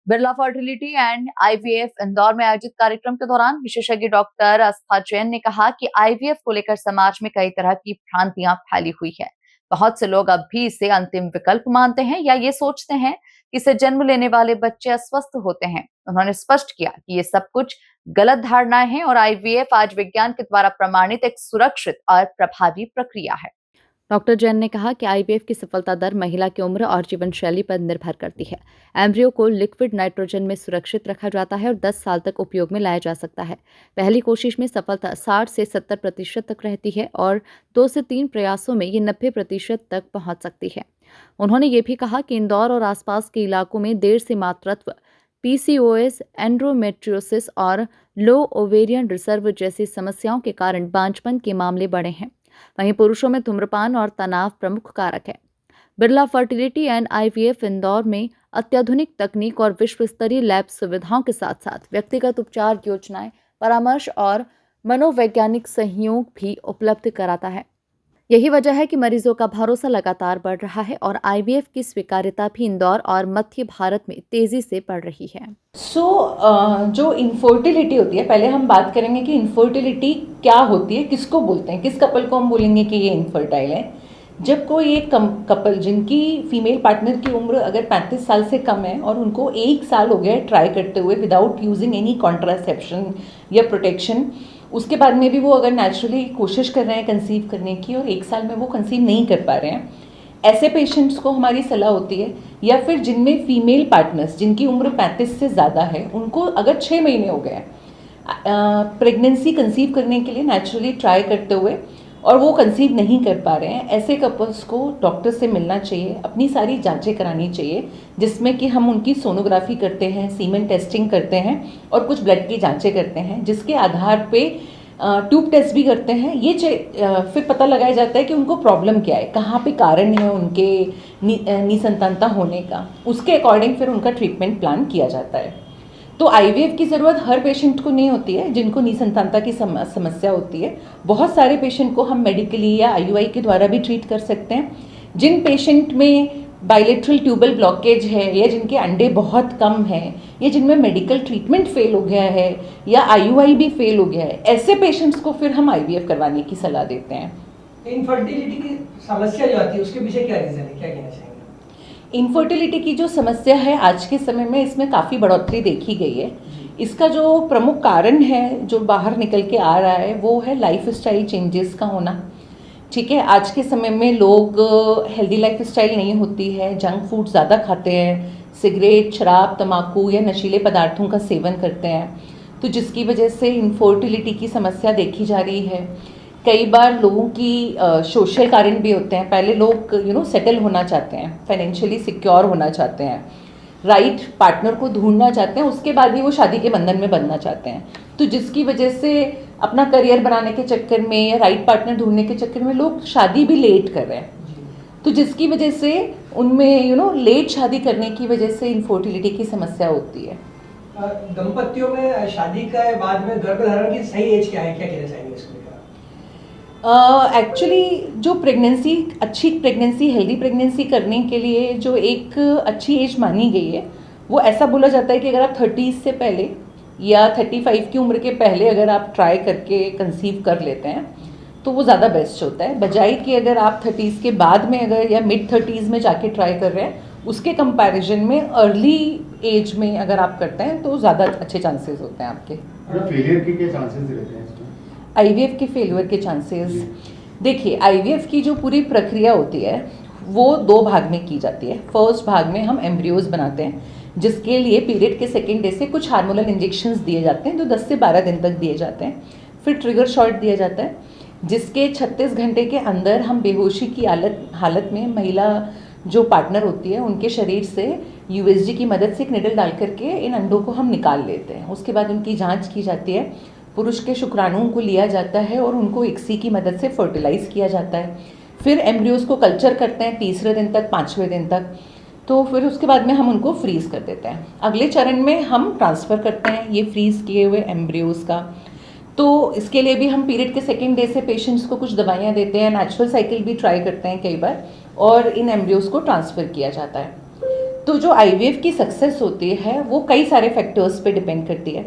Birla fertility and IVF Indore में आयोजित कार्यक्रम के दौरान विशेषज्ञ डॉक्टर आस्था जैन ने कहा कि आईवीएफ को लेकर समाज में कई तरह की भ्रांतियां फैली हुई है। बहुत से लोग अब भी इसे अंतिम विकल्प मानते हैं या ये सोचते हैं कि इसे जन्म लेने वाले बच्चे अस्वस्थ होते हैं। उन्होंने स्पष्ट किया कि ये सब कुछ गलत धारणाएं हैं और आईवीएफ आज विज्ञान के द्वारा प्रमाणित एक सुरक्षित और प्रभावी प्रक्रिया है। डॉक्टर जैन ने कहा कि आईवीएफ की सफलता दर महिला की उम्र और जीवन शैली पर निर्भर करती है। एम्ब्रियो को लिक्विड नाइट्रोजन में सुरक्षित रखा जाता है और 10 साल तक उपयोग में लाया जा सकता है। पहली कोशिश में सफलता 60 से 70% तक रहती है और 2 से 3 प्रयासों में ये 90% तक पहुंच सकती है। उन्होंने ये भी कहा कि इंदौर और आसपास के इलाकों में देर से मातृत्व, पीसीओएस, एंड्रोमेट्रियोसिस और लो ओवेरियन रिजर्व जैसी समस्याओं के कारण बांझपन के मामले बढ़े हैं। वहीं पुरुषों में धूम्रपान और तनाव प्रमुख कारक है। Birla fertility and IVF Indore में अत्याधुनिक तकनीक और विश्व स्तरीय लैब सुविधाओं के साथ साथ व्यक्तिगत उपचार योजनाएं, परामर्श और मनोवैज्ञानिक सहयोग भी उपलब्ध कराता है। यही वजह है कि मरीजों का भरोसा लगातार बढ़ रहा है और आईवीएफ की स्वीकार्यता भी इंदौर और मध्य भारत में तेजी से बढ़ रही है। जो इनफर्टिलिटी होती है, पहले हम बात करेंगे कि इनफर्टिलिटी क्या होती है, किसको बोलते हैं, किस कपल को हम बोलेंगे कि ये इनफर्टाइल है। जब कोई एक कपल जिनकी फीमेल पार्टनर की उम्र अगर 35 साल से कम है और उनको 1 साल हो गया है ट्राई करते हुए विदाउट यूजिंग एनी कॉन्ट्रासेप्शन या प्रोटेक्शन, उसके बाद में भी वो अगर नेचुरली कोशिश कर रहे हैं कंसीव करने की और 1 साल में वो कंसीव नहीं कर पा रहे हैं, ऐसे पेशेंट्स को हमारी सलाह होती है, या फिर जिनमें फीमेल पार्टनर्स जिनकी उम्र 35 से ज़्यादा है, उनको अगर 6 महीने हो गए प्रेगनेंसी कंसीव करने के लिए नेचुरली ट्राई करते हुए और वो कंसीव नहीं कर पा रहे हैं, ऐसे कपल्स को डॉक्टर से मिलना चाहिए, अपनी सारी जांचें करानी चाहिए, जिसमें कि हम उनकी सोनोग्राफी करते हैं, सीमेन टेस्टिंग करते हैं और कुछ ब्लड की जांचें करते हैं, जिसके आधार पे ट्यूब टेस्ट भी करते हैं। ये फिर पता लगाया जाता है कि उनको प्रॉब्लम क्या है, कहाँ पे कारण है उनके निसंतानता होने का, उसके अकॉर्डिंग फिर उनका ट्रीटमेंट प्लान किया जाता है। तो आईवीएफ की ज़रूरत हर पेशेंट को नहीं होती है जिनको निसंतानता की समस्या होती है। बहुत सारे पेशेंट को हम मेडिकली या आईयूआई के द्वारा भी ट्रीट कर सकते हैं। जिन पेशेंट में बायलेटरल ट्यूबल ब्लॉकेज है या जिनके अंडे बहुत कम हैं या जिनमें मेडिकल ट्रीटमेंट फेल हो गया है या आईयूआई भी फेल हो गया है, ऐसे पेशेंट्स को फिर हम आईवीएफ करवाने की सलाह देते हैं। इनफर्टिलिटी की समस्या जो आती है उसके पीछे क्या रीज़न है, क्या कहना चाहिए? इनफर्टिलिटी की जो समस्या है आज के समय में, इसमें काफ़ी बढ़ोतरी देखी गई है। इसका जो प्रमुख कारण है जो बाहर निकल के आ रहा है वो है लाइफस्टाइल चेंजेस का होना। ठीक है, आज के समय में लोग हेल्दी लाइफस्टाइल नहीं होती है, जंक फूड ज़्यादा खाते हैं, सिगरेट, शराब, तम्बाकू या नशीले पदार्थों का सेवन करते हैं, तो जिसकी वजह से इनफर्टिलिटी की समस्या देखी जा रही है। कई बार लोगों की सोशल कारण भी होते हैं। पहले लोग सेटल होना चाहते हैं, फाइनेंशियली सिक्योर होना चाहते हैं, राइट पार्टनर को ढूंढना चाहते हैं, उसके बाद ही वो शादी के बंधन में बंधना चाहते हैं, तो जिसकी वजह से अपना करियर बनाने के चक्कर में या राइट पार्टनर ढूंढने के चक्कर में लोग शादी भी लेट कर रहे हैं, तो जिसकी वजह से उनमें लेट शादी करने की वजह से इनफर्टिलिटी की समस्या होती है। दंपतियों में शादी के बाद में गर्भधारण की सही एज क्या है, क्या कहना चाहिए इसमें? एक्चुअली जो अच्छी प्रेगनेंसी, हेल्दी प्रेगनेंसी करने के लिए जो एक अच्छी एज मानी गई है, वो ऐसा बोला जाता है कि अगर आप 30 से पहले या 35 की उम्र के पहले अगर आप ट्राई करके कंसीव कर लेते हैं तो वो ज़्यादा बेस्ट होता है, बजाय कि अगर आप 30 के बाद में अगर या मिड 30s में जाके ट्राई कर रहे हैं, उसके कंपैरिजन में अर्ली एज में अगर आप करते हैं तो ज़्यादा अच्छे चांसेस होते हैं आपके। फेलियर के क्या चांसेस रहते हैं? आईवीएफ के फेलियर के चांसेस, देखिए आईवीएफ की जो पूरी प्रक्रिया होती है वो 2 भाग में की जाती है। फर्स्ट भाग में हम एम्ब्रियोज बनाते हैं, जिसके लिए पीरियड के सेकेंड डे से कुछ हार्मोनल इंजेक्शंस दिए जाते हैं जो 10 से 12 दिन तक दिए जाते हैं। फिर ट्रिगर शॉट दिया जाता है, जिसके 36 घंटे के अंदर हम बेहोशी की हालत में महिला जो पार्टनर होती है उनके शरीर से यूएसजी की मदद से एक निडल डाल करके इन अंडों को हम निकाल लेते हैं। उसके बाद उनकी जाँच की जाती है, पुरुष के शुक्राणुओं को लिया जाता है और उनको इक्सी की मदद से फर्टिलाइज किया जाता है। फिर एम्ब्रियोज को कल्चर करते हैं 3रे दिन तक, 5वें दिन तक, तो फिर उसके बाद में हम उनको फ्रीज कर देते हैं। अगले चरण में हम ट्रांसफ़र करते हैं ये फ्रीज किए हुए एम्ब्रियोज का। तो इसके लिए भी हम पीरियड के सेकेंड डे से पेशेंट्स को कुछ दवाइयाँ देते हैं, नेचुरल साइकिल भी ट्राई करते हैं कई बार, और इन एम्ब्रियोज को ट्रांसफ़र किया जाता है। तो जो आईवीएफ की सक्सेस होती है वो कई सारे फैक्टर्स पे डिपेंड करती है।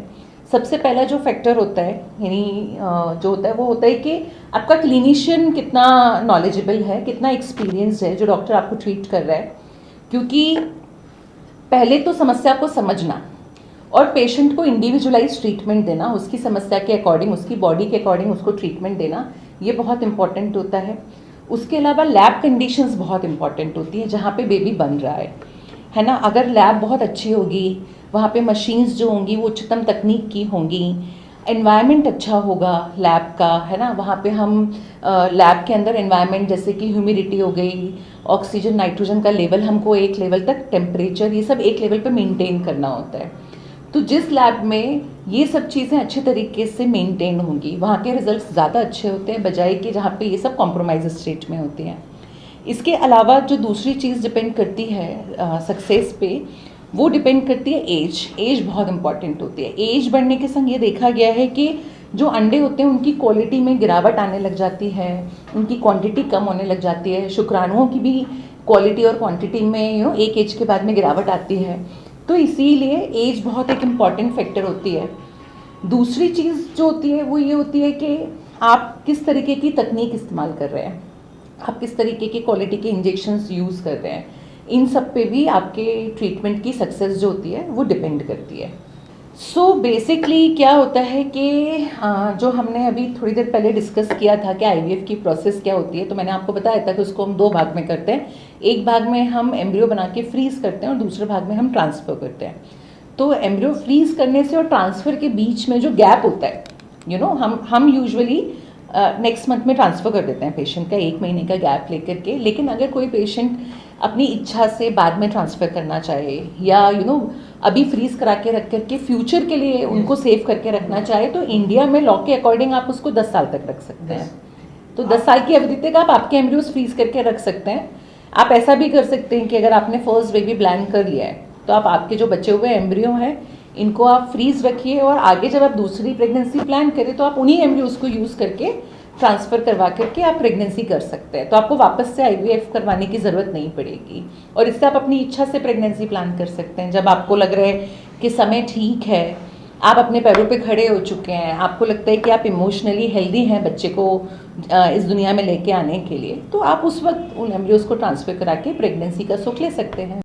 सबसे पहला जो फैक्टर होता है यानी जो होता है वो होता है कि आपका क्लिनिशियन कितना नॉलेजेबल है, कितना एक्सपीरियंस है जो डॉक्टर आपको ट्रीट कर रहा है। क्योंकि पहले तो समस्या को समझना और पेशेंट को इंडिविजुअलाइज ट्रीटमेंट देना, उसकी समस्या के अकॉर्डिंग, उसकी बॉडी के अकॉर्डिंग उसको ट्रीटमेंट देना, ये बहुत इंपॉर्टेंट होता है। उसके अलावा लैब कंडीशंस बहुत इंपॉर्टेंट होती है जहाँ पे बेबी बन रहा है ना। अगर लैब बहुत अच्छी होगी, वहाँ पे मशीन्स जो होंगी वो उच्चतम तकनीक की होंगी, एनवायरनमेंट अच्छा होगा लैब का, है ना। वहाँ पे हम लैब के अंदर एनवायरनमेंट जैसे कि ह्यूमिडिटी हो गई, ऑक्सीजन नाइट्रोजन का लेवल, हमको एक लेवल तक टेम्परेचर, ये सब एक लेवल पे मेंटेन करना होता है। तो जिस लैब में ये सब चीज़ें अच्छे तरीके से मेंटेन होंगी, वहाँ के रिजल्ट्स ज़्यादा अच्छे होते हैं बजाय कि जहाँ पे ये सब कॉम्प्रोमाइज स्टेट में होते हैं। इसके अलावा जो दूसरी चीज़ डिपेंड करती है सक्सेस पे, वो डिपेंड करती है एज बहुत इंपॉर्टेंट होती है। एज बढ़ने के संग ये देखा गया है कि जो अंडे होते हैं उनकी क्वालिटी में गिरावट आने लग जाती है, उनकी क्वांटिटी कम होने लग जाती है, शुक्राणुओं की भी क्वालिटी और क्वांटिटी में एक एज के बाद में गिरावट आती है। तो इसीलिए एज बहुत एक इम्पॉर्टेंट फैक्टर होती है। दूसरी चीज़ जो होती है वो ये होती है कि आप किस तरीके की तकनीक इस्तेमाल कर रहे हैं, आप किस तरीके के क्वालिटी के इंजेक्शंस यूज़ कर रहे हैं, इन सब पे भी आपके ट्रीटमेंट की सक्सेस जो होती है वो डिपेंड करती है। सो बेसिकली क्या होता है कि जो हमने अभी थोड़ी देर पहले डिस्कस किया था कि आईवीएफ की प्रोसेस क्या होती है, तो मैंने आपको बताया था कि उसको हम 2 भाग में करते हैं। एक भाग में हम एम्ब्रियो बना के फ्रीज करते हैं और दूसरे भाग में हम ट्रांसफ़र करते हैं। तो एम्ब्रियो फ्रीज करने से और ट्रांसफ़र के बीच में जो गैप होता है, हम यूजुअली नेक्स्ट मंथ में ट्रांसफ़र कर देते हैं पेशेंट का, 1 महीने का गैप लेकर के। लेकिन अगर कोई पेशेंट अपनी इच्छा से बाद में ट्रांसफ़र करना चाहे या अभी फ्रीज करा के रख करके फ्यूचर के लिए उनको सेव करके रखना चाहे, तो इंडिया में लॉ के अकॉर्डिंग आप उसको 10 साल तक रख सकते हैं। तो 10 साल की अवधि तक आप आपके एम्ब्रियोज फ्रीज करके रख सकते हैं। आप ऐसा भी कर सकते हैं कि अगर आपने फर्स्ट बेबी प्लान कर लिया है तो आप आपके जो बचे हुए एम्ब्रियो हैं इनको आप फ्रीज रखिए और आगे जब आप दूसरी प्रेगनेंसी प्लान करें तो आप उन्हीं एम्ब्रियोज को यूज़ करके ट्रांसफ़र करवा करके आप प्रेगनेंसी कर सकते हैं। तो आपको वापस से आईवीएफ करवाने की ज़रूरत नहीं पड़ेगी और इससे आप अपनी इच्छा से प्रेगनेंसी प्लान कर सकते हैं। जब आपको लग रहा है कि समय ठीक है, आप अपने पैरों पे खड़े हो चुके हैं, आपको लगता है कि आप इमोशनली हेल्दी हैं बच्चे को इस दुनिया में लेके आने के लिए, तो आप उस वक्त उन एम्ब्रियोज को ट्रांसफ़र करा के प्रेगनेंसी का सुख ले सकते हैं।